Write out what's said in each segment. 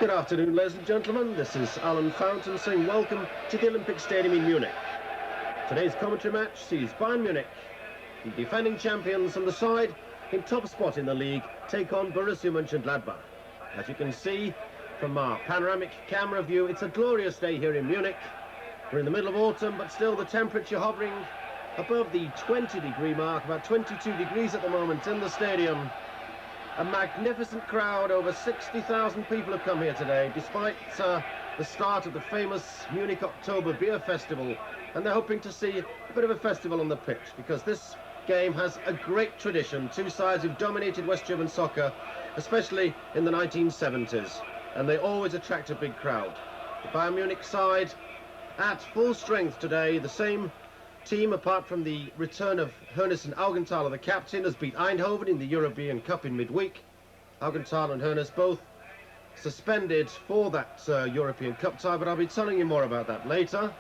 Good afternoon, ladies and gentlemen. This is Alan Fountain saying welcome to the Olympic Stadium in Munich. Today's commentary match sees Bayern Munich, the defending champions on the side, in top spot in the league, take on Borussia Mönchengladbach. As you can see from our panoramic camera view, it's a glorious day here in Munich. We're in the middle of autumn, but still the temperature hovering above the 20-degree mark, about 22 degrees at the moment in the stadium. A magnificent crowd, over 60,000 people have come here today, despite the start of the famous Munich October Beer Festival, and they're hoping to see a bit of a festival on the pitch, because this game has a great tradition. Two sides who've dominated West German soccer, especially in the 1970s, and they always attract a big crowd. The Bayern Munich side at full strength today, the same team, apart from the return of Hoeneß and Augenthaler, the captain, has beat Eindhoven in the European Cup in midweek. Augenthaler and Hoeneß both suspended for that European Cup tie, but I'll be telling you more about that later.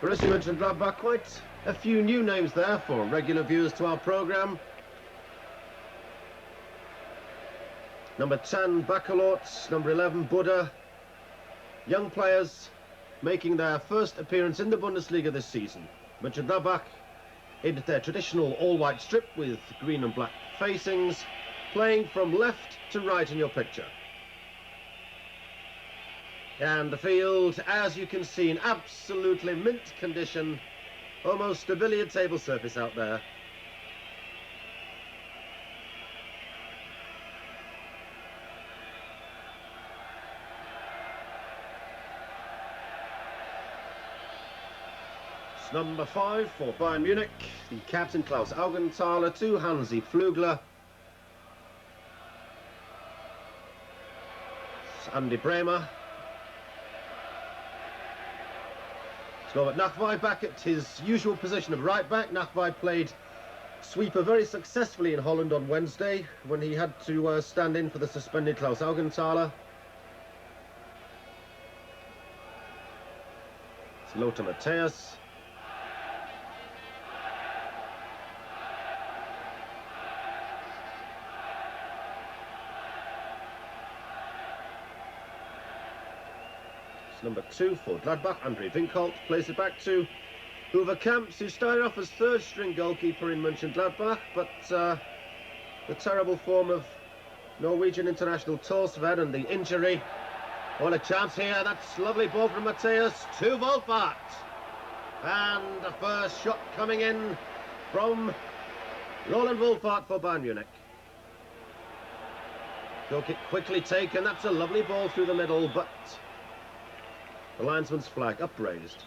Borussia Mönchengladbach, quite a few new names there for regular viewers to our programme. Number 10, Baccalords, number 11, Buddha. Young players making their first appearance in the Bundesliga this season. Mönchengladbach in their traditional all-white strip with green and black facings, playing from left to right in your picture. And the field, as you can see, in absolutely mint condition, almost a billiard table surface out there. Number 5 for Bayern Munich, the captain Klaus Augenthaler, to Hansi Flügler. Andy Bremer. Slovak Nachwey back at his usual position of right back. Nachwey played sweeper very successfully in Holland on Wednesday when he had to stand in for the suspended Klaus Augenthaler. It's Lothar Matthäus. Number 2 for Gladbach, Andre Winkholt, plays it back to Uwe Kamps, who started off as third-string goalkeeper in Mönchengladbach, but the terrible form of Norwegian international Torsved and the injury. What a chance here, that's lovely ball from Matthäus to Wolfart. And the first shot coming in from Roland Wolfart for Bayern Munich. Goal kick quickly taken, that's a lovely ball through the middle, but the linesman's flag upraised.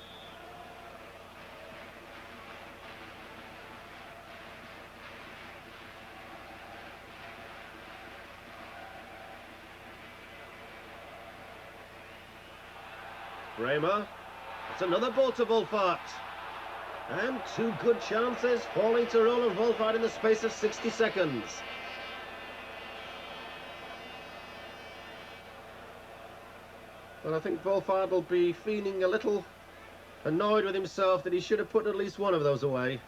Bremer. It's another ball to Wolfart. And two good chances falling to Roland Wolfart in the space of 60 seconds. Well, I think Wolfart will be feeling a little annoyed with himself that he should have put at least one of those away.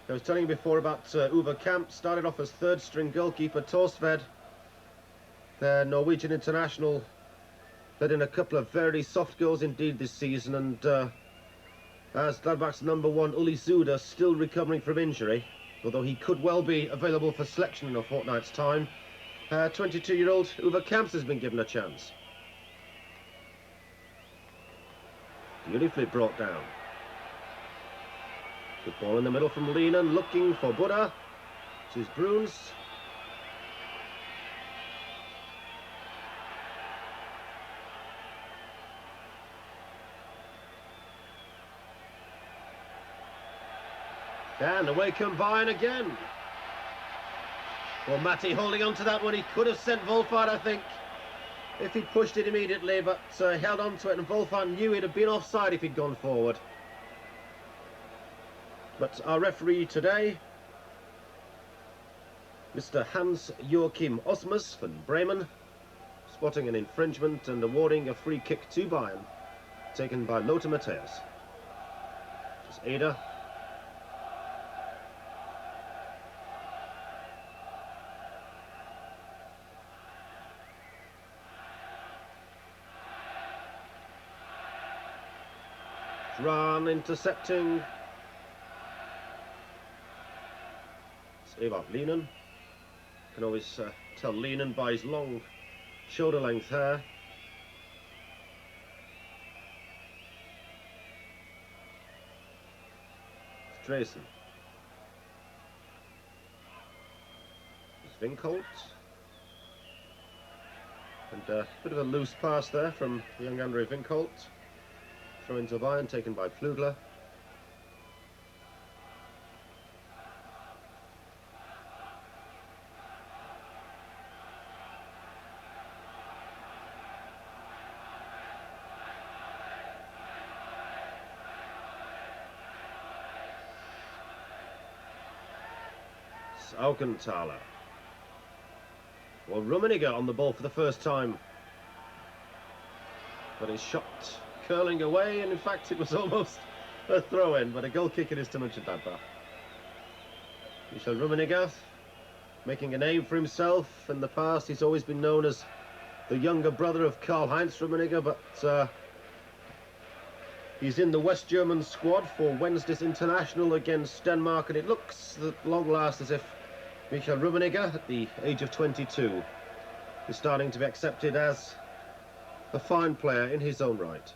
I was telling you before about Uwe Kamp, started off as third-string goalkeeper. Torsved, their Norwegian international, let in a couple of very soft goals indeed this season, and as Gladbach's number 1, Uli Zuda, still recovering from injury, although he could well be available for selection in a fortnight's time. 22-year-old Uwe Kamps has been given a chance. Beautifully brought down. Good ball in the middle from Lehnen, looking for Buddha. This is Bruns. And away come Bayern again. Well, Matty holding on to that one. He could have sent Wolfart, I think, if he'd pushed it immediately, but held on to it, and Wolfart knew he'd have been offside if he'd gone forward. But our referee today, Mr. Hans-Joachim Osmus from Bremen, spotting an infringement and awarding a free kick to Bayern, taken by Lothar Matthäus. Just Ada. Rahn intercepting. It's Evert Lienen. Can always tell Lienen by his long shoulder length hair. It's Dresen. It's Winkolt. And a bit of a loose pass there from young Andre Winkolt. Throw into Bayern, taken by Pflugler. It's Augenthaler. Well, Rummenigge on the ball for the first time. But his shot curling away, and in fact it was almost a throw-in, but a goal kick it is to Mönchengladbach. Michael Rummenigge making a name for himself. In the past he's always been known as the younger brother of Karl-Heinz Rummenigge, but he's in the West German squad for Wednesday's international against Denmark, and it looks at long last as if Michael Rummenigge, at the age of 22, is starting to be accepted as a fine player in his own right.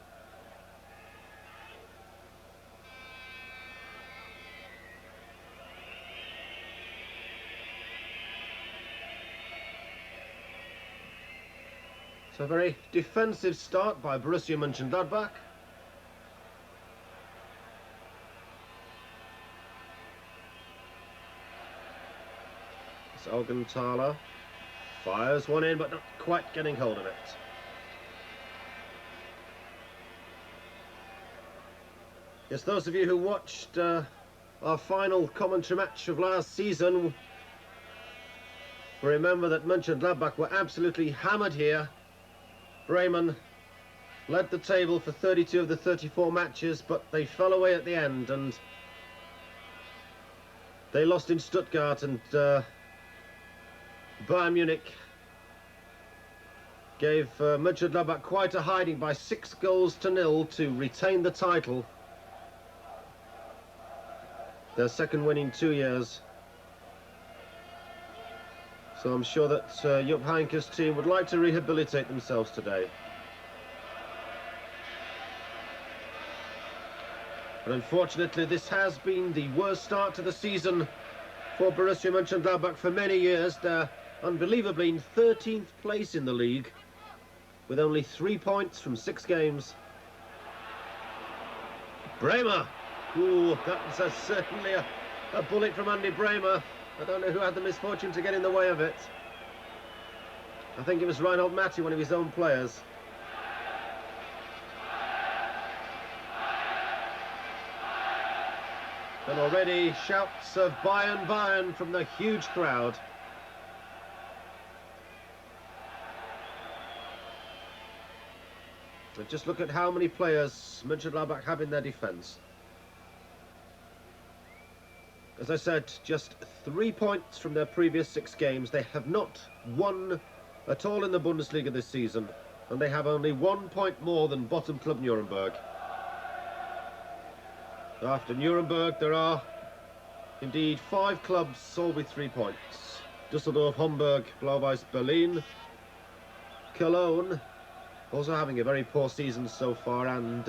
So a very defensive start by Borussia Mönchengladbach. It's Augenthaler. Fires one in, but not quite getting hold of it. Yes, those of you who watched our final commentary match of last season will remember that Mönchengladbach were absolutely hammered here. Bremen led the table for 32 of the 34 matches, but they fell away at the end, and they lost in Stuttgart, and Bayern Munich gave Mönchengladbach quite a hiding by 6-0 to retain the title. Their second win in 2 years. So I'm sure that Jupp Heynckes' team would like to rehabilitate themselves today. But unfortunately, this has been the worst start to the season for Borussia Mönchengladbach for many years. They're unbelievably in 13th place in the league, with only 3 points from 6 games. Bremer! Ooh, that was certainly a bullet from Andy Bremer. I don't know who had the misfortune to get in the way of it. I think it was Reinhold Matti, one of his own players. And already shouts of Bayern, Bayern from the huge crowd. And just look at how many players Mönchengladbach have in their defence. As I said, just 3 points from their previous 6 games. They have not won at all in the Bundesliga this season, and they have only 1 point more than bottom club Nuremberg. After Nuremberg, there are indeed 5 clubs, all with 3 points. Düsseldorf, Hamburg, Blau-Weiß Berlin, Cologne, also having a very poor season so far, and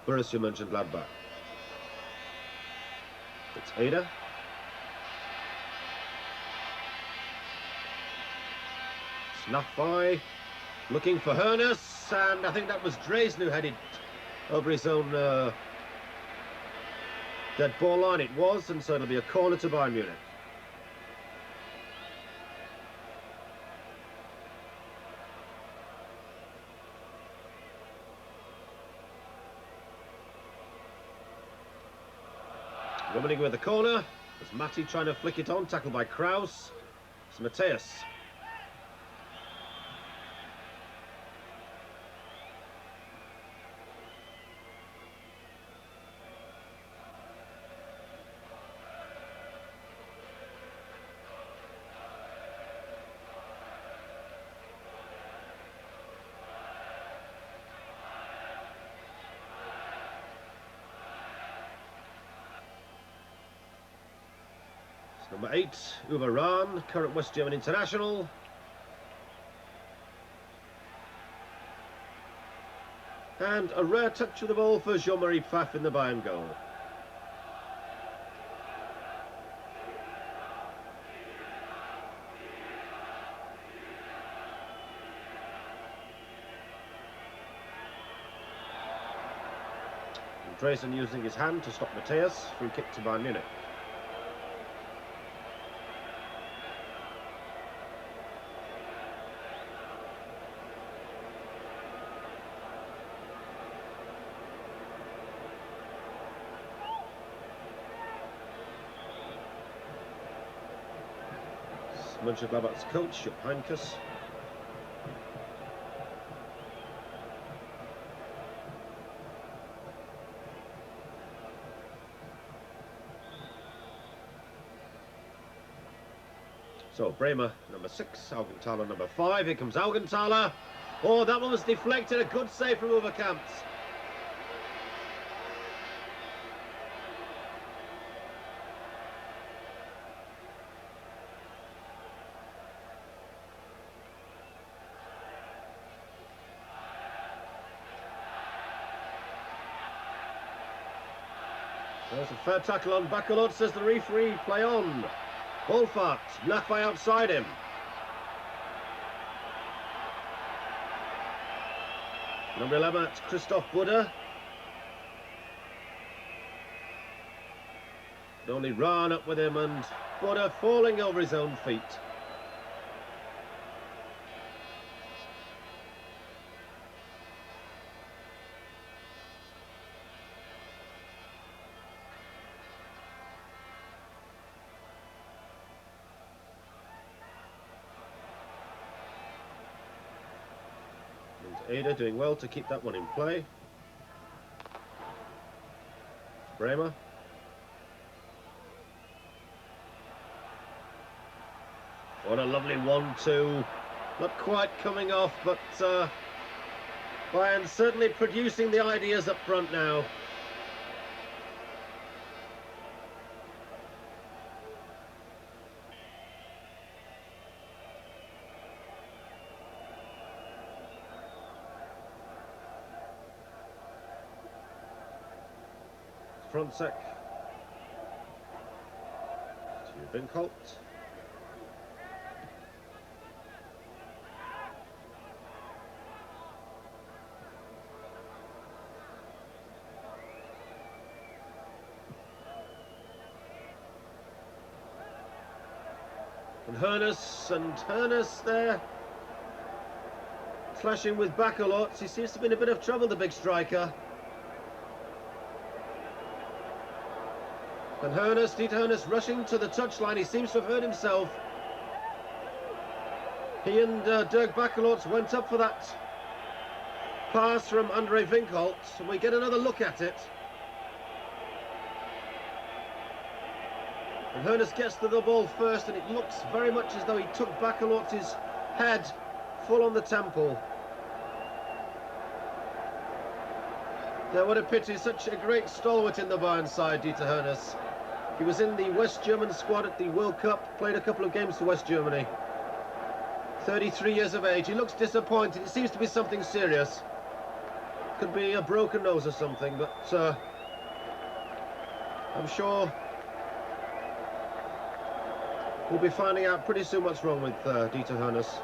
Borussia Mönchengladbach. It's Ada. Snuff by, looking for Hoeneß, and I think that was Dresen who headed over his own dead ball line. It was, and so it'll be a corner to Bayern Munich. Rummenigge with the corner. There's Matti trying to flick it on, tackled by Kraus. It's Matthias. Number 8, Uwe Rahn, current West German international. And a rare touch of the ball for Jean-Marie Pfaff in the Bayern goal. Dresen using his hand to stop Matthias, free kick to Bayern Munich. Mönchengladbach's coach, Jupp Heynckes. So Bremer, number 6, Augenthaler, number 5. Here comes Augenthaler. Oh, that one was deflected. A good save from Overkamps. There's a fair tackle on Bakalot, says the referee. Play on. Wolfart, Lafay outside him. Number 11, it's Christoph Buddha. Only Rahn up with him, and Buddha falling over his own feet. Ada doing well to keep that one in play. Bremer. What a lovely 1-2. Not quite coming off, but Bayern certainly producing the ideas up front now. Frontsek to Vincolt. And Hoeneß there clashing with Bakalot. He seems to be in a bit of trouble, the big striker. And Dieter Hoeneß rushing to the touchline. He seems to have hurt himself. He and Dirk Bakalot went up for that pass from Andre Vincolt. And we get another look at it. And Hoeneß gets to the ball first, and it looks very much as though he took Bakalot's head full on the temple. Yeah, what a pity. Such a great stalwart in the Bayern side, Dieter Hoeneß. He was in the West German squad at the World Cup, played a couple of games for West Germany. 33 years of age. He looks disappointed. It seems to be something serious. Could be a broken nose or something, but I'm sure we'll be finding out pretty soon what's wrong with Dieter Hoeneß.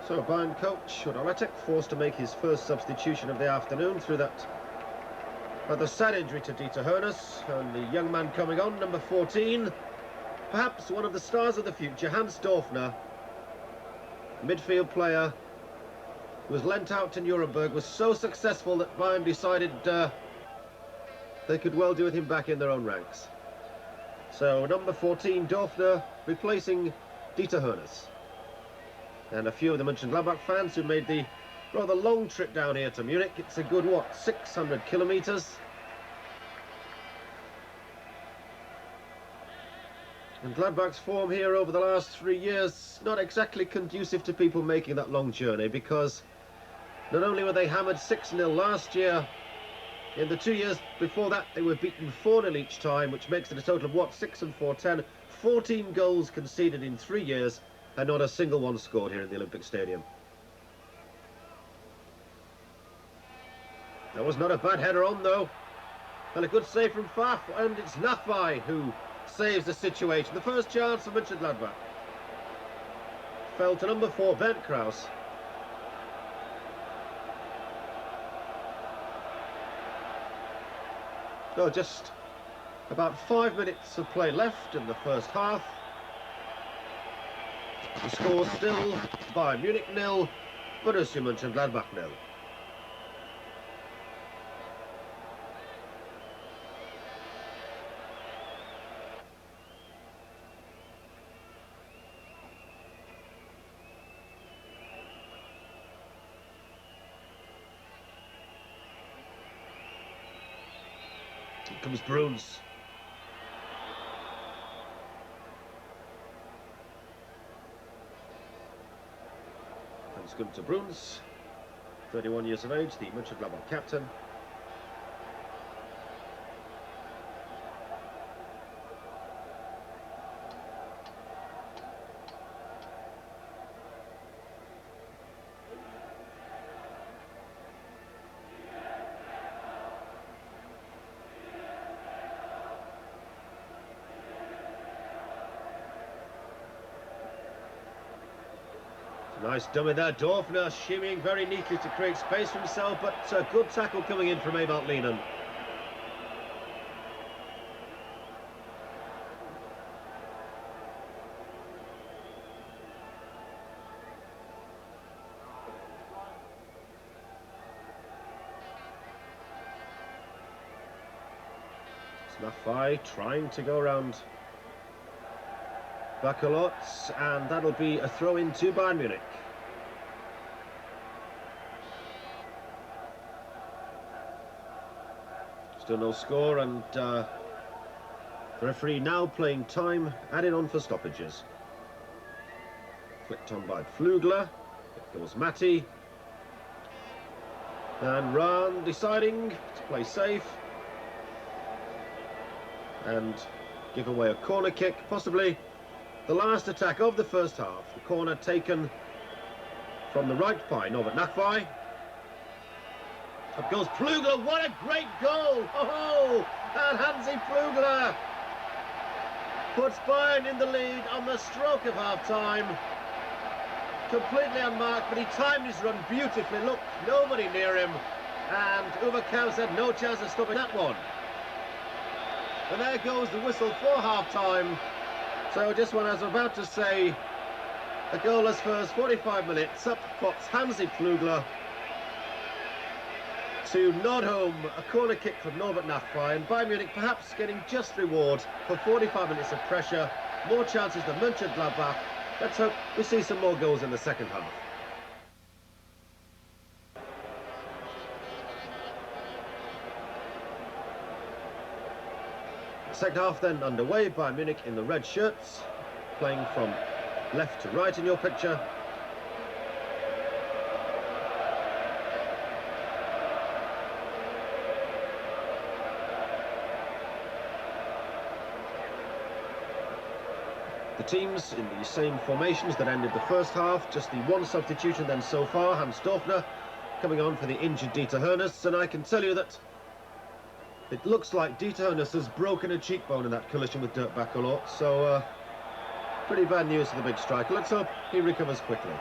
So Bayern coach Oletek forced to make his first substitution of the afternoon through that rather sad injury to Dieter Hoeneß, and the young man coming on, number 14, perhaps one of the stars of the future, Hans Dorfner, midfield player who was lent out to Nuremberg, was so successful that Bayern decided they could well do with him back in their own ranks. So number 14, Dorfner, replacing Dieter Hoeneß. And a few of the Mönchengladbach fans who made the rather long trip down here to Munich. It's a good, 600 kilometres. And Gladbach's form here over the last 3 years, not exactly conducive to people making that long journey, because Not only were they hammered 6-0 last year, in the 2 years before that they were beaten 4-0 each time, which makes it a total of, what, 6 and 4, 10. 14 goals conceded in 3 years, and not a single one scored here in the Olympic Stadium. That was not a bad header on, though. And a good save from Faf, and it's Nachwey who saves the situation. The first chance for Mönchengladbach fell to number 4, Bernd Kraus. Oh, just about 5 minutes of play left in the first half. The score still Bayern Munich 0, Borussia Mönchengladbach 0. Here comes Bruns. Thanks good to Bruns, 31 years of age, the Mönchengladbach captain. Nice dummy there, Dorfner shimmying very neatly to create space for himself, but a good tackle coming in from Ewout Lienen. Nachwey trying to go around Bacolot, and that'll be a throw-in to Bayern Munich. Still no score, and the referee now playing time, added on for stoppages. Flicked on by Flugler. It goes Matti. And Rahn deciding to play safe and give away a corner kick, possibly the last attack of the first half. The corner taken from the right by Norbert Nachwey. Up goes Flugler, what a great goal! Oh, and Hansi Flugler puts Bayern in the lead on the stroke of half-time. Completely unmarked, but he timed his run beautifully. Look, nobody near him, and Uwe Kaus had no chance of stopping that one. And there goes the whistle for half-time. So just when I was about to say, a goalless first 45 minutes, up pops Hansi Flugler to nod home a corner kick from Norbert Nachwey, and Bayern Munich perhaps getting just reward for 45 minutes of pressure, more chances than Mönchengladbach. Let's hope we see some more goals in the second half. Second half then underway. Bayern Munich in the red shirts, playing from left to right in your picture. The teams in the same formations that ended the first half, just the one substitution then so far, Hans Dorfner coming on for the injured Dieter Hoeneß, and I can tell you that it looks like Dieter Hoeneß has broken a cheekbone in that collision with Dirk Bacolot, so pretty bad news for the big striker. Let's hope he recovers quickly.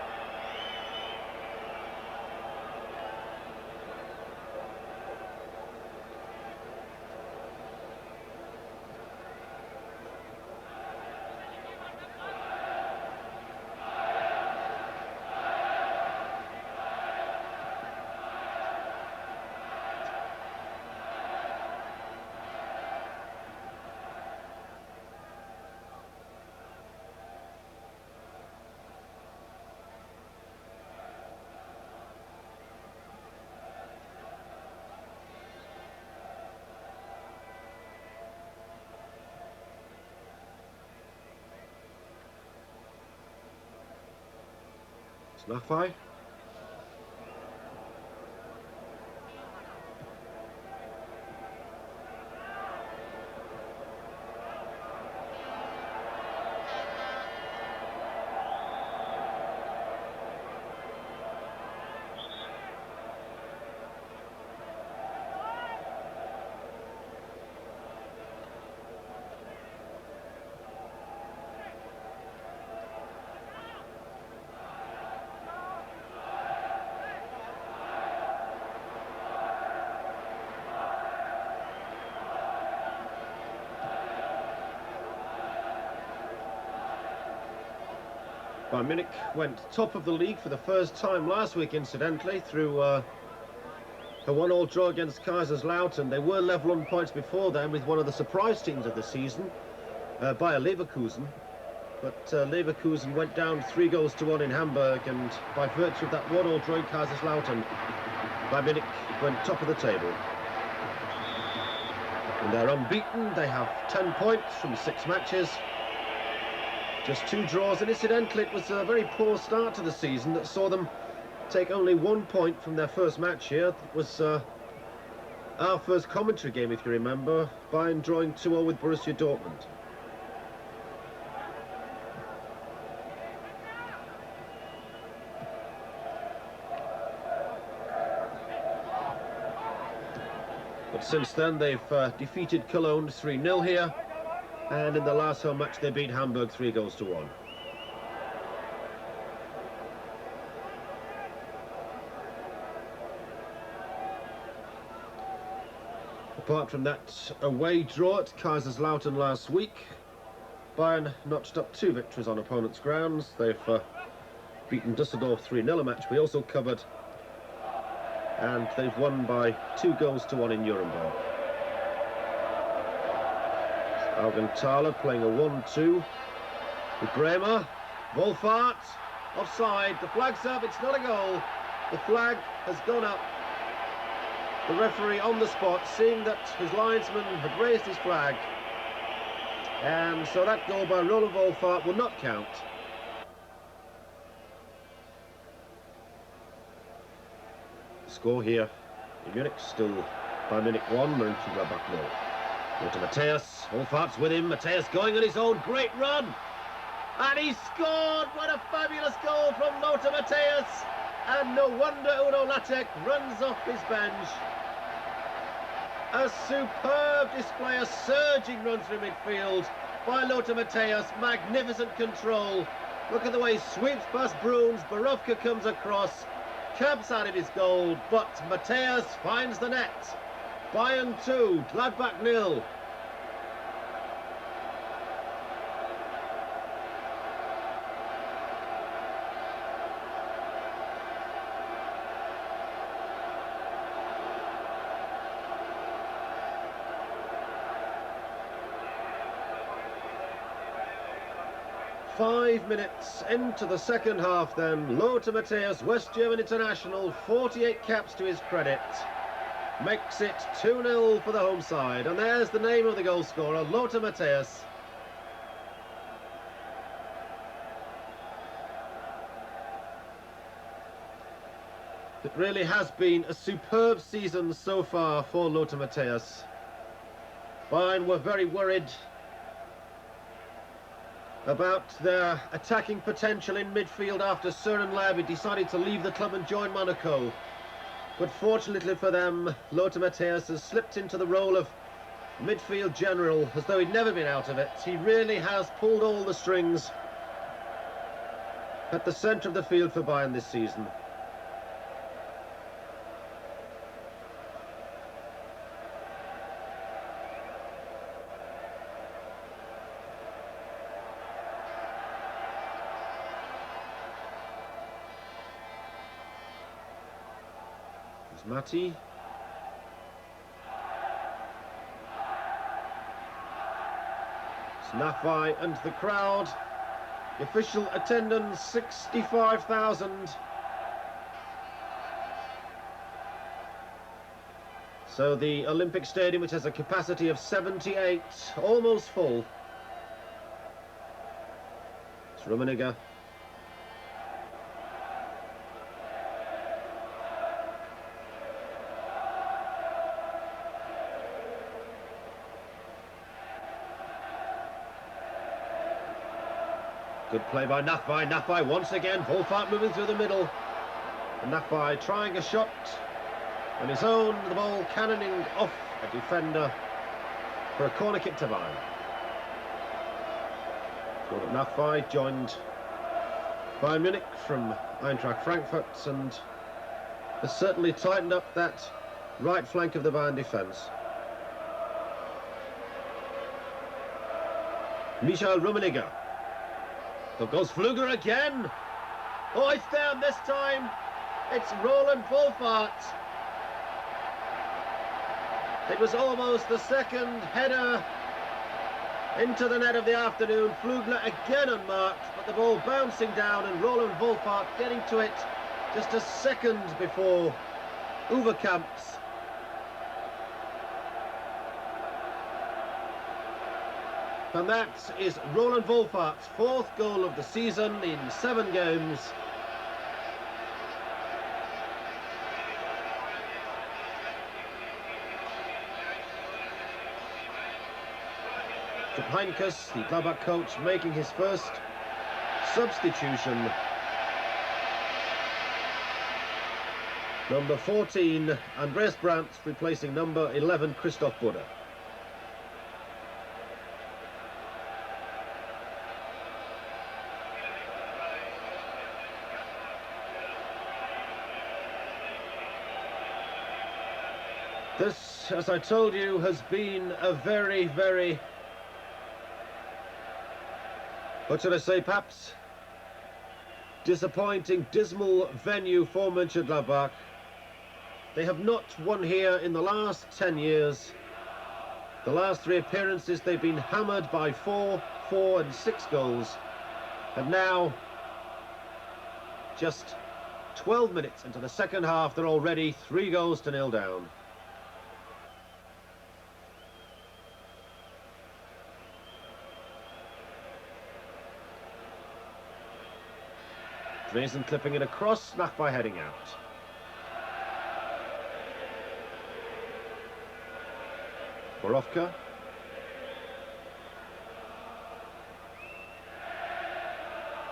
Nachwey. Bayern Munich went top of the league for the first time last week, incidentally, through a 1-1 draw against Kaiserslautern. They were level on points before then with one of the surprise teams of the season, Bayer Leverkusen. But Leverkusen went down 3-1 in Hamburg, and by virtue of that 1-1 draw in Kaiserslautern, Bayern Munich went top of the table. And they're unbeaten. They have 10 points from 6 matches. Just 2 draws, and incidentally it was a very poor start to the season that saw them take only 1 point from their first match here. It was our first commentary game, if you remember, Bayern drawing 2-0 with Borussia Dortmund. But since then they've defeated Cologne 3-0 here. And in the last home match, they beat Hamburg 3-1. Apart from that away draw at Kaiserslautern last week, Bayern notched up 2 victories on opponents' grounds. They've beaten Düsseldorf 3-0, a match we also covered. And they've won by 2-1 in Nuremberg. Augenthaler playing a 1-2 with Bremer. Wohlfahrt, offside. The flag's up, it's not a goal. The flag has gone up. The referee on the spot, seeing that his linesman had raised his flag. And so that goal by Roland Wohlfahrt will not count. Score here in Munich, still Bayern Munich 1, Mönchengladbach 0. To Matthäus, Wohlfahrt's with him, Matthäus going on his own, great run! And he scored! What a fabulous goal from Lothar Matthäus! And no wonder Udo Lattek runs off his bench. A superb display, a surging run through midfield by Lothar Matthäus, magnificent control. Look at the way he sweeps past Bruns, Borowka comes across, camps out of his goal, but Matthäus finds the net. Bayern 2, Gladbach 0. Five minutes into the second half then, Lothar Matthäus, West German international, 48 caps to his credit. Makes it 2-0 for the home side, and there's the name of the goal scorer, Lothar Matthäus. It really has been a superb season so far for Lothar Matthäus. Bayern were very worried about their attacking potential in midfield after Søren Lerby decided to leave the club and join Monaco. But fortunately for them, Lothar Matthäus has slipped into the role of midfield general as though he'd never been out of it. He really has pulled all the strings at the centre of the field for Bayern this season. Matti. Snaffai and the crowd. The official attendance 65,000. So the Olympic Stadium, which has a capacity of 78, almost full. It's Rummenigge. Good play by Nachwey. Nachwey once again. Wohlfahrt moving through the middle. And Nachwey trying a shot on his own. The ball cannoning off a defender for a corner kick to Bayern. Jordan Nachwey joined Bayern Munich from Eintracht Frankfurt and has certainly tightened up that right flank of the Bayern defence. Michael Rummenigge. There goes Flügler again. Oh, it's down this time. It's Roland Wolfart. It was almost the second header into the net of the afternoon. Flügler again unmarked, but the ball bouncing down and Roland Wolfart getting to it just a second before Overkamps. And that is Roland Wolfart's fourth goal of the season in 7 games. Heinkes, the Gladbach coach, making his first substitution. Number 14, Andreas Brandt, replacing number 11, Christoph Buder. This, as I told you, has been a very, very, what should I say, perhaps disappointing, dismal venue for Mönchengladbach. They have not won here in the last 10 years. The last 3 appearances they've been hammered by 4, 4 and 6 goals. And now, just 12 minutes into the second half, they're already 3-0 down. Dresden clipping it across, Nachbar heading out. Borowka.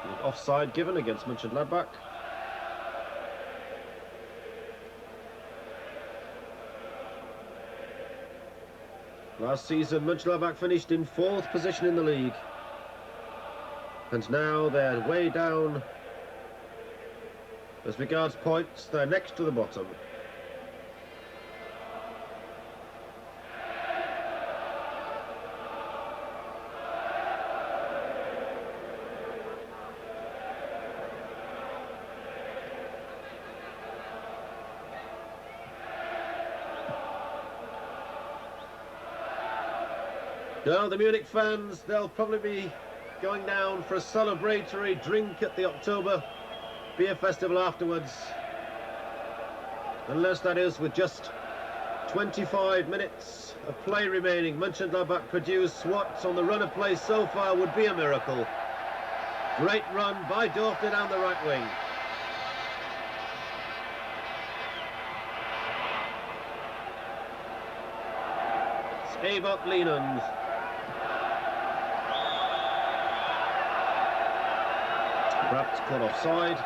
The offside given against Mönchengladbach. Last season, Mönchengladbach finished in 4th position in the league. And now they're way down. As regards points, they're next to the bottom. Now the Munich fans, they'll probably be going down for a celebratory drink at the October beer festival afterwards, unless that is with just 25 minutes of play remaining. Mönchengladbach produced what on the run of play so far would be a miracle. Great run by Dorfler down the right wing. It's Evert Lienund. Perhaps caught offside.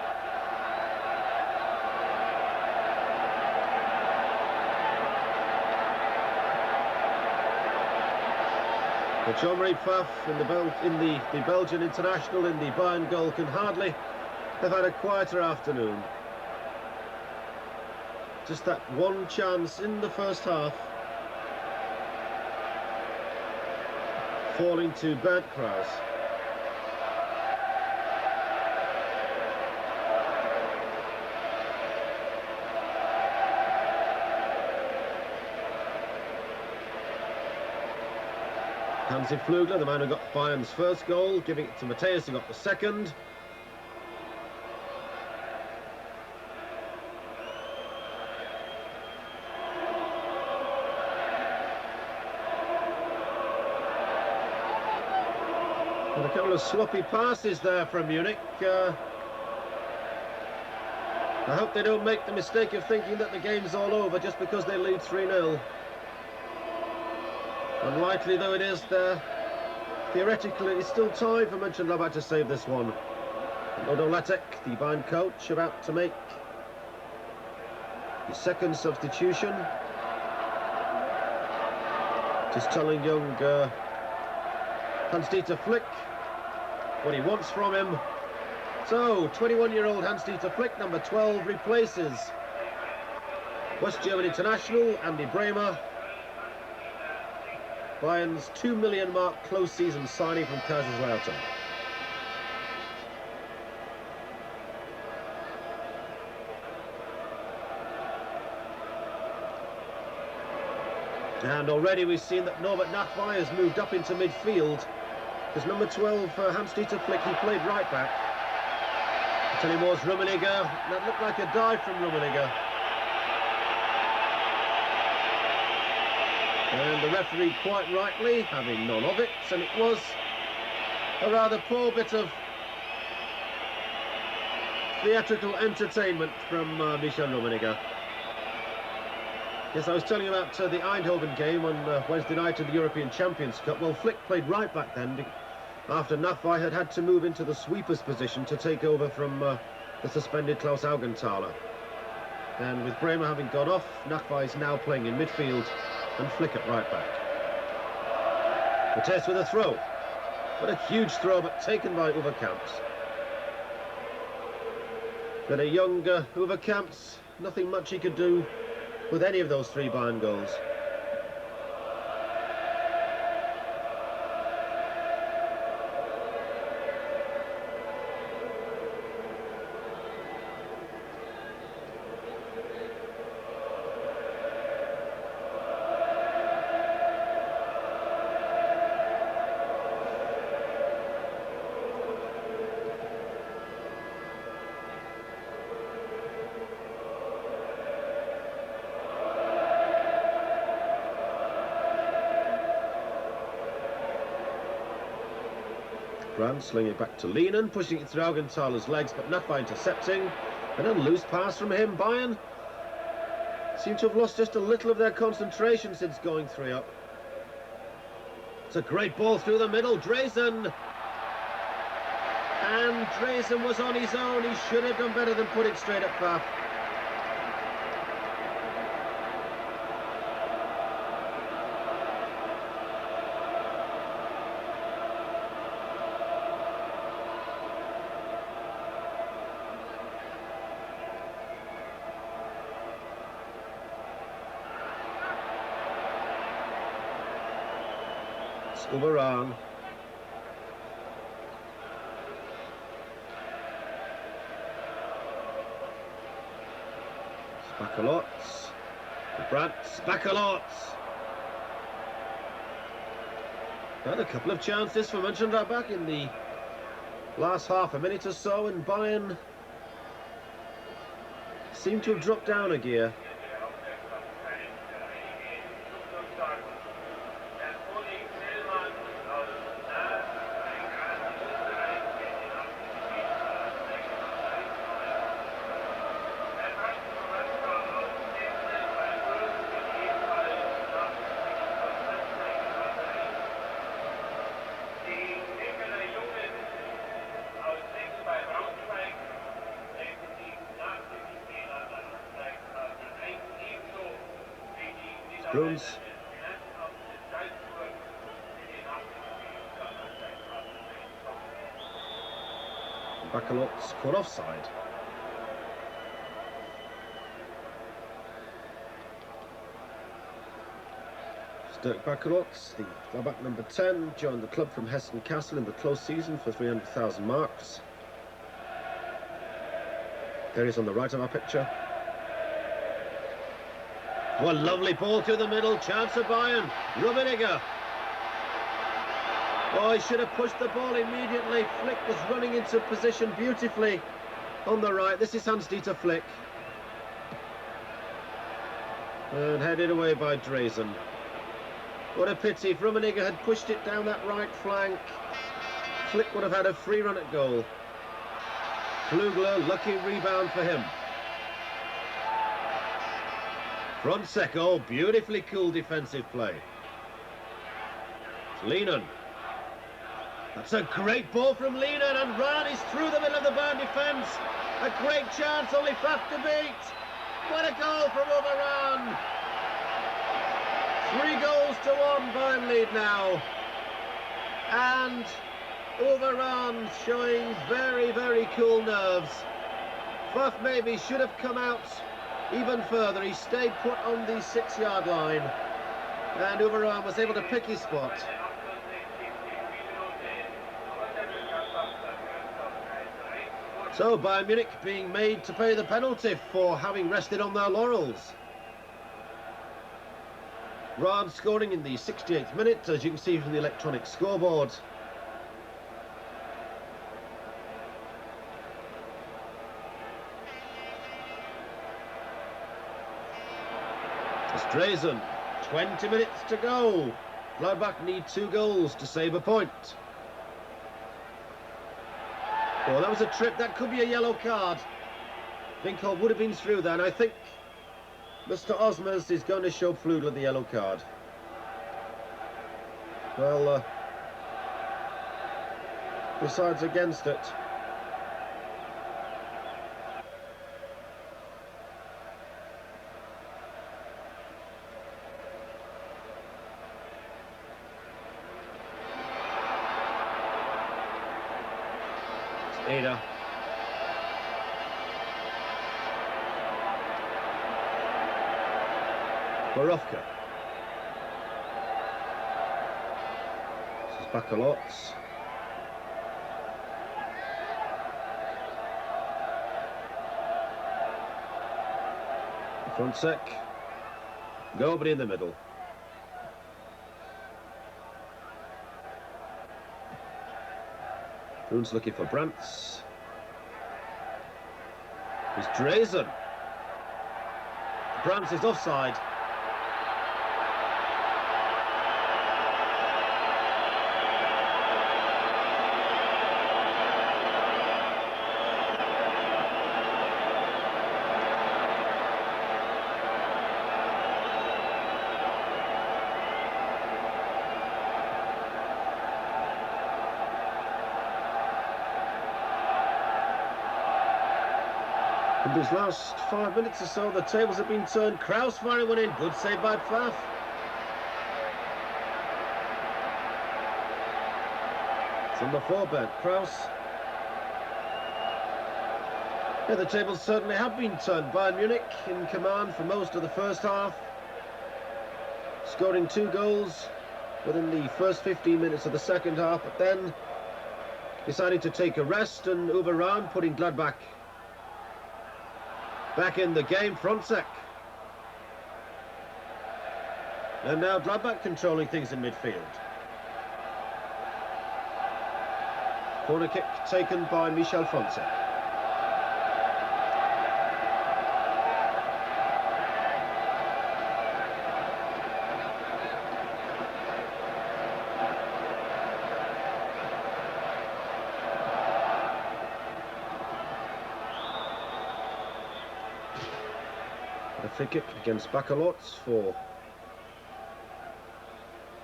But Jean-Marie Pfaff in the Belgian international in the Bayern goal can hardly have had a quieter afternoon. Just that one chance in the first half, falling to Bernd Kraus. Hansi Flügler, the man who got Bayern's first goal, giving it to Matthäus, who got the second. And a couple of sloppy passes there from Munich. I hope they don't make the mistake of thinking that the game's all over just because they lead 3-0. Unlikely though it is, theoretically it's still time for Mönchengladbach to save this one. Odo Lattek, the Bayern coach, about to make his second substitution. Just telling young Hans-Dieter Flick what he wants from him. So, 21-year-old Hans-Dieter Flick, number 12, replaces West German international Andy Bremer, Bayern's €2 million mark close season signing from Kaiserslautern. And already we've seen that Norbert Nachmeier has moved up into midfield. Because number 12, Hans-Dieter Flick, he played right back. I tell you was Rummenigge. That looked like a dive from Rummenigge. And the referee, quite rightly, having none of it, and it was a rather poor bit of theatrical entertainment from Michel Rummenigge. Yes, I was telling you about the Eindhoven game on Wednesday night of the European Champions Cup. Well, Flick played right back then, after Nachmeier had to move into the sweeper's position to take over from the suspended Klaus Augenthaler. And with Bremer having gone off, Nachmeier is now playing in midfield and Flick at right back. The test with a throw. What a huge throw, but taken by Uwe Kamps. But a younger Uwe Kamps, nothing much he could do with any of those 3 Bayern goals. Brand slinging it back to Lehnen, pushing it through Augenthaler's legs, but Nachmeier intercepting. And a loose pass from him. Bayern seem to have lost just a little of their concentration since going 3 up. It's a great ball through the middle, Drazen. And Drazen was on his own. He should have done better than put it straight at Pfaff. Uberan. Spakalotz. Brandt. Spakalotz. Had a couple of chances for Mönchengladbach in the last half a minute or so, and Bayern seemed to have dropped down a gear. Bruns. Bakalot's caught offside. Dirk Bakalotz, the Gladbach number 10, joined the club from Hessen Kassel in the close season for 300,000 marks. There he is on the right of our picture. Oh, a lovely ball through the middle, chance of Bayern. Rummenigge. Oh, he should have pushed the ball immediately. Flick was running into position beautifully on the right. This is Hans-Dieter Flick. And headed away by Drazen. What a pity. If Rummenigge had pushed it down that right flank, Flick would have had a free run at goal. Flugler, lucky rebound for him. Front Secco, beautifully cool defensive play. It's Lehnen. That's a great ball from Lehnen, and Rahn is through the middle of the Bayern defence. A great chance, only Pfaff to beat. What a goal from Uwe Rahn. 3 goals to 1, Bayern lead now. And Uwe Rahn showing very, very cool nerves. Pfaff maybe should have come out even further. He stayed put on the 6-yard line, and Uwe Rahn was able to pick his spot. So Bayern Munich being made to pay the penalty for having rested on their laurels. Rahn scoring in the 68th minute, as you can see from the electronic scoreboard. Drazen, 20 minutes to go. Gladbach need 2 goals to save a point. Well, that was a trip. That could be a yellow card. Winkel would have been through then. I think Mr. Osmers is going to show Flugler the yellow card. Well, decides against it. Ada. Borowka. This is Bakalots. Front sec. Nobody in the middle. Bruns looking for Brandts. It's Drazen. Brandts is offside. In these last 5 minutes or so, the tables have been turned. Kraus firing one in. Good save by Pfaff. It's on the four-bed. Kraus. Yeah, the tables certainly have been turned. Bayern Munich in command for most of the first half, scoring 2 goals within the first 15 minutes of the second half, but then deciding to take a rest, and Uwe Rahn putting Gladbach back in the game. Frontsek. And now Gladbach controlling things in midfield. Corner kick taken by Michel Frontsek. A free kick against Bakalots for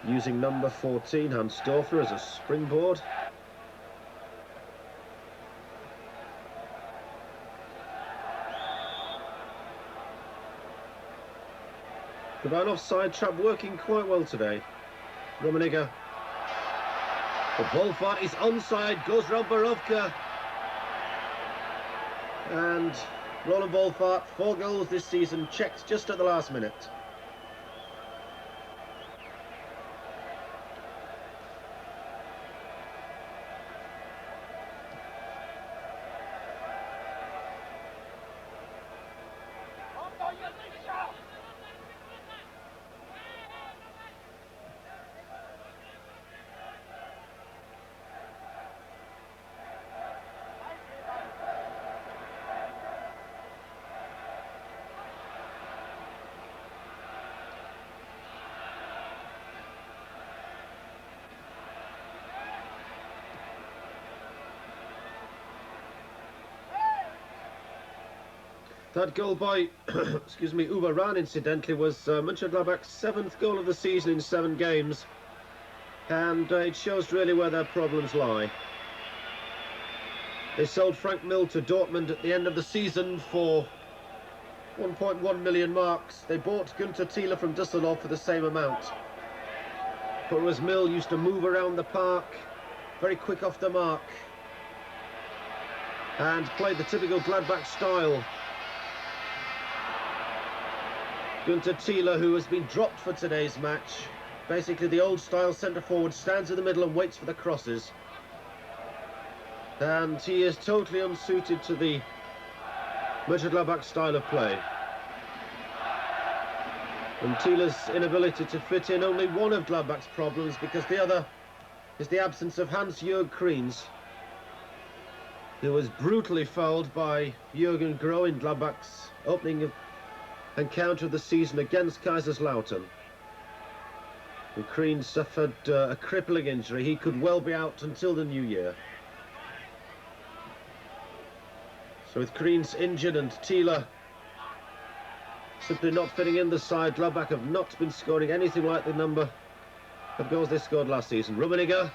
using number 14, Hans Dorfer, as a springboard. The man offside trap working quite well today. Rummenigge. The Wolfart is onside, goes round Borowka. And Roland Wolfart, 4 goals this season, checked just at the last minute. That goal by, excuse me, Uwe Rahn, incidentally, was Mönchengladbach's 7th goal of the season in 7 games. And it shows really where their problems lie. They sold Frank Mill to Dortmund at the end of the season for 1.1 million marks. They bought Günther Thiele from Düsseldorf for the same amount. But whereas Mill used to move around the park, very quick off the mark, and played the typical Gladbach style, Günther Thiele, who has been dropped for today's match, basically the old style centre-forward, stands in the middle and waits for the crosses. And he is totally unsuited to the Mönchengladbach style of play. And Thiele's inability to fit in only one of Gladbach's problems, because the other is the absence of Hans-Jörg Kriens, who was brutally fouled by Jürgen Groh in Gladbach's opening encounter of the season against Kaiserslautern. And Kriens suffered a crippling injury. He could well be out until the new year. So with Kriens injured and Thiele simply not fitting in the side, Gladbach have not been scoring anything like the number of goals they scored last season. Rummenigge,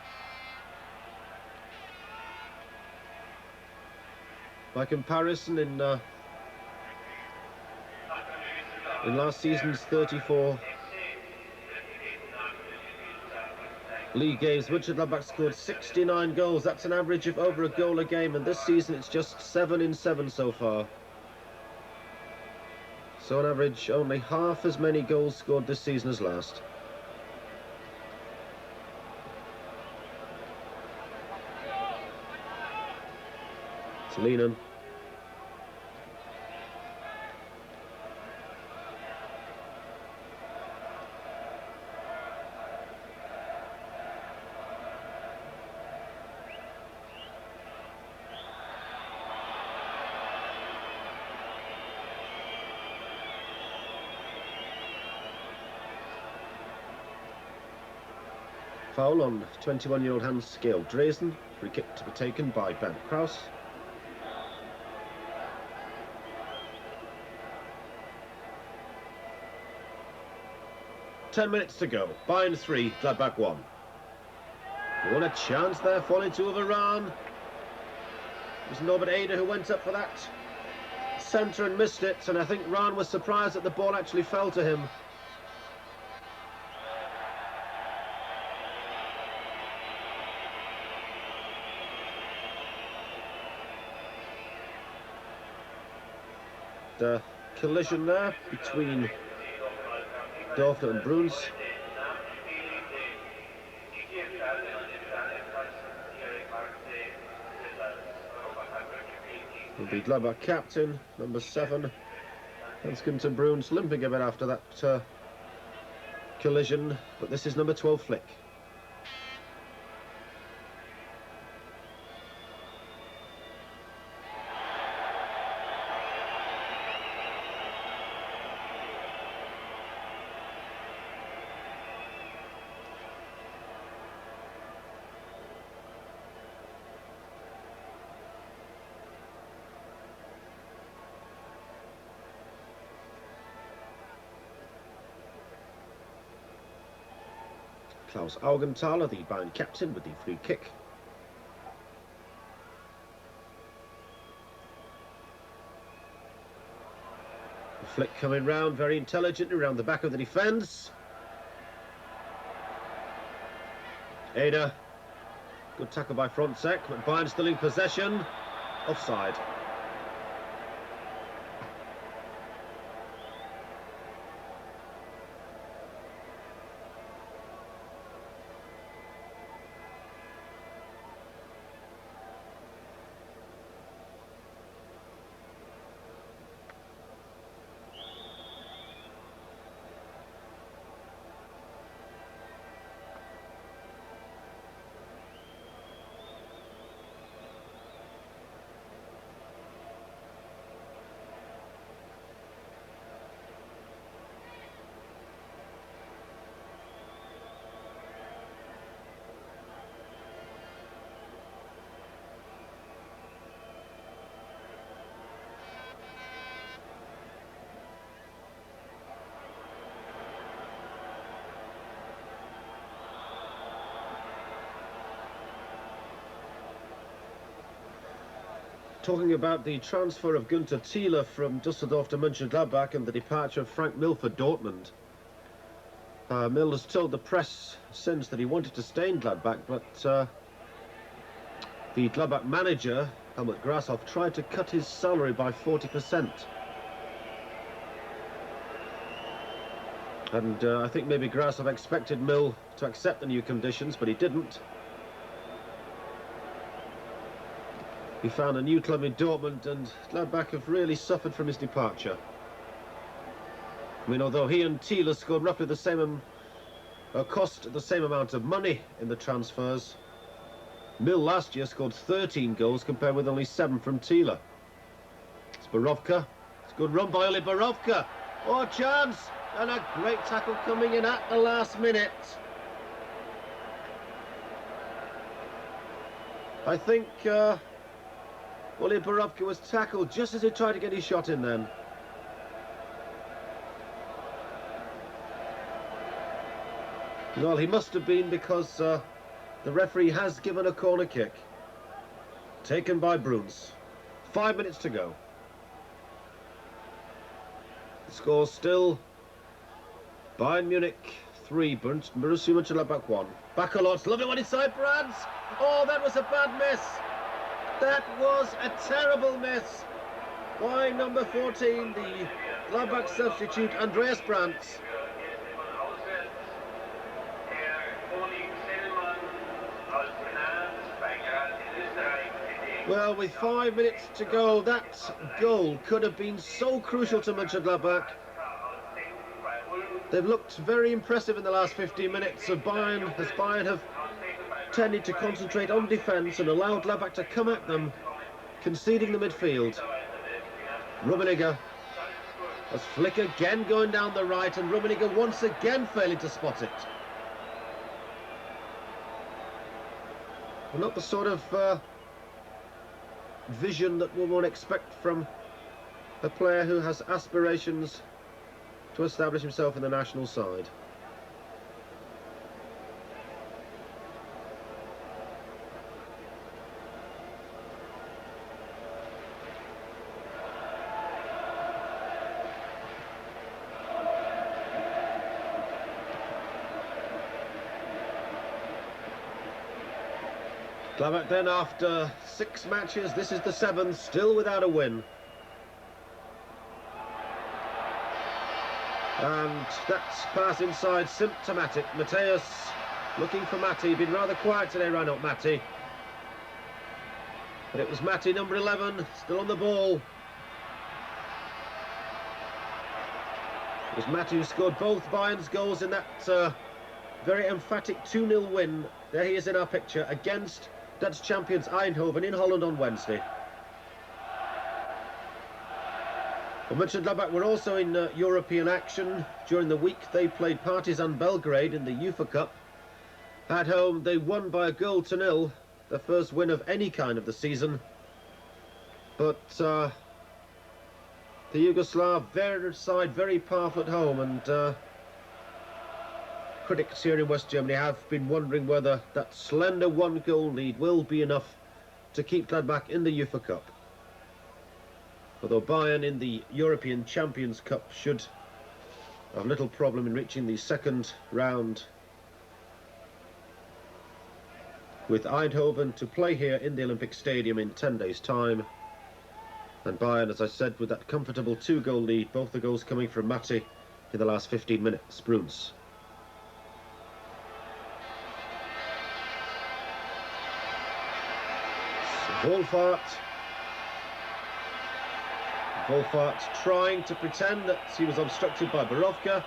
by comparison, in last season's 34 league games, Mönchengladbach scored 69 goals. That's an average of over a goal a game, and this season it's just 7 in 7 so far. So on average, only half as many goals scored this season as last. It's Lehnen. Foul on 21-year-old Hans-Georg Dresden. Free kick to be taken by Bernd Kraus. Ten minutes to go. Bayern 3, Gladbach 1. What a chance there, falling to Varane. It was Norbert Eder who went up for that centre and missed it, and I think Rahn was surprised that the ball actually fell to him. The collision there between Dorfler and Bruns. Will be Gladbach captain, number 7, Hans-Günther Bruns, limping a bit after that collision, but this is number 12, Flick. Klaus Augenthaler, the Bayern captain, with the free kick. The flick coming round very intelligently around the back of the defence. Eder, good tackle by Frontsek, but Bayern still in possession. Offside. Talking about the transfer of Günther Thiele from Düsseldorf to Mönchengladbach and the departure of Frank Mill for Dortmund. Mill has told the press since that he wanted to stay in Gladbach, but the Gladbach manager, Helmut Grashoff, tried to cut his salary by 40%. And I think maybe Grashoff expected Mill to accept the new conditions, but he didn't. He found a new club in Dortmund, and Gladbach have really suffered from his departure. I mean, although he and Thiele scored roughly the same, cost the same amount of money in the transfers, Mill last year scored 13 goals compared with only 7 from Thiele. It's Borovka. It's a good run by Oli Borovka. Oh, chance! And a great tackle coming in at the last minute. I think Oli Borovka was tackled just as he tried to get his shot in then. Well, he must have been, because the referee has given a corner kick. Taken by Bruns. 5 minutes to go. The score still Bayern Munich 3, Borussia Mönchengladbach 1. Bakalot's lovely one inside Brands. Oh, that was a bad miss. That was a terrible miss by number 14, the Gladbach substitute, Andreas Brandt. Well, with 5 minutes to go, that goal could have been so crucial to Mönchengladbach. They've looked very impressive in the last 15 minutes of Bayern, as Bayern have tended to concentrate on defence and allowed Gladbach to come at them, conceding the midfield. Rummenigge has Flick again going down the right, and Rummenigge once again failing to spot it. Well, not the sort of vision that one would expect from a player who has aspirations to establish himself in the national side. Gladbach then, after 6 matches, this is the 7th, still without a win. And that's pass inside, symptomatic. Mateus looking for Matti, been rather quiet today, Reinhold Matti. But it was Matti, number 11, still on the ball. It was Matti who scored both Bayern's goals in that very emphatic 2-0 win. There he is in our picture, against Dutch champions Eindhoven in Holland on Wednesday. Well, Mönchengladbach were also in European action during the week. They played Partizan Belgrade in the UEFA Cup. At home, they won by a goal to 0, their first win of any kind of the season. But the Yugoslav side very powerful at home, and critics here in West Germany have been wondering whether that slender 1-goal lead will be enough to keep Gladbach in the UEFA Cup. Although Bayern in the European Champions Cup should have little problem in reaching the second round, with Eindhoven to play here in the Olympic Stadium in 10 days' time. And Bayern, as I said, with that comfortable 2-goal lead, both the goals coming from Matti in the last 15 minutes. Bruns. Wolfart trying to pretend that he was obstructed by Borovka.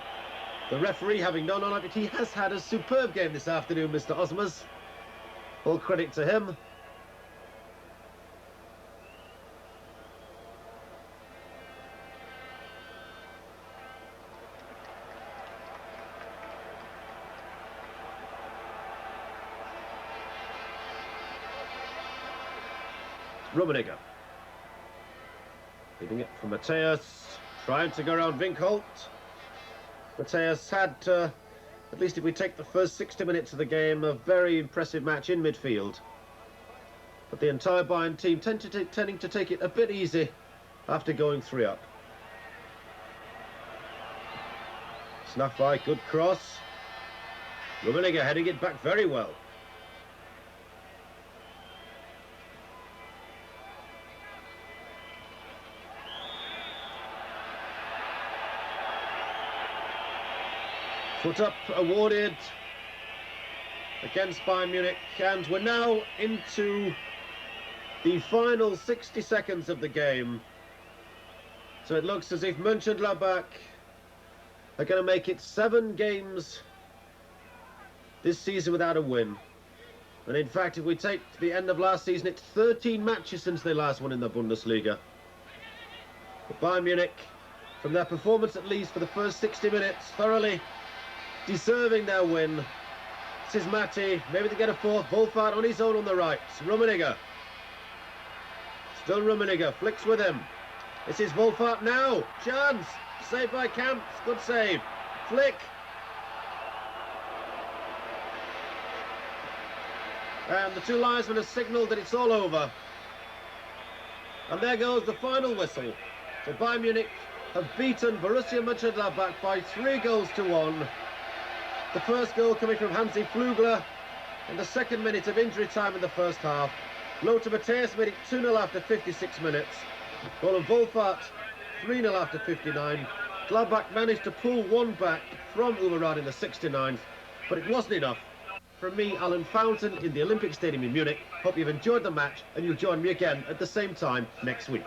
The referee having none on it. He has had a superb game this afternoon, Mr. Osmers. All credit to him. Rummenigge. Leaving it for Mateus, trying to go around Winkholt. Mateus had, at least if we take the first 60 minutes of the game, a very impressive match in midfield. But the entire Bayern team tending to take it a bit easy after going 3 up. Snuffed by, good cross. Rummenigge heading it back very well. Foot up awarded against Bayern Munich, and we're now into the final 60 seconds of the game. So it looks as if Mönchengladbach are going to make it 7 games this season without a win. And in fact, if we take the end of last season, it's 13 matches since they last won in the Bundesliga. But Bayern Munich, from their performance at least for the first 60 minutes, thoroughly deserving their win. This is Matti, maybe they get a fourth. Wohlfahrt on his own on the right. Rummenigge. Still Rummenigge, flicks with him. This is Wohlfahrt now. Chance. Saved by Camps. Good save. Flick. And the two linesmen have signalled that it's all over. And there goes the final whistle. So Bayern Munich have beaten Borussia Mönchengladbach by 3-1. The first goal coming from Hansi Flügler in the 2nd minute of injury time in the first half. Lothar Matthäus made it 2-0 after 56 minutes. Goal of Wohlfahrt, 3-0 after 59. Gladbach managed to pull one back from Umerad in the 69th, but it wasn't enough. From me, Alan Fountain, in the Olympic Stadium in Munich. Hope you've enjoyed the match and you'll join me again at the same time next week.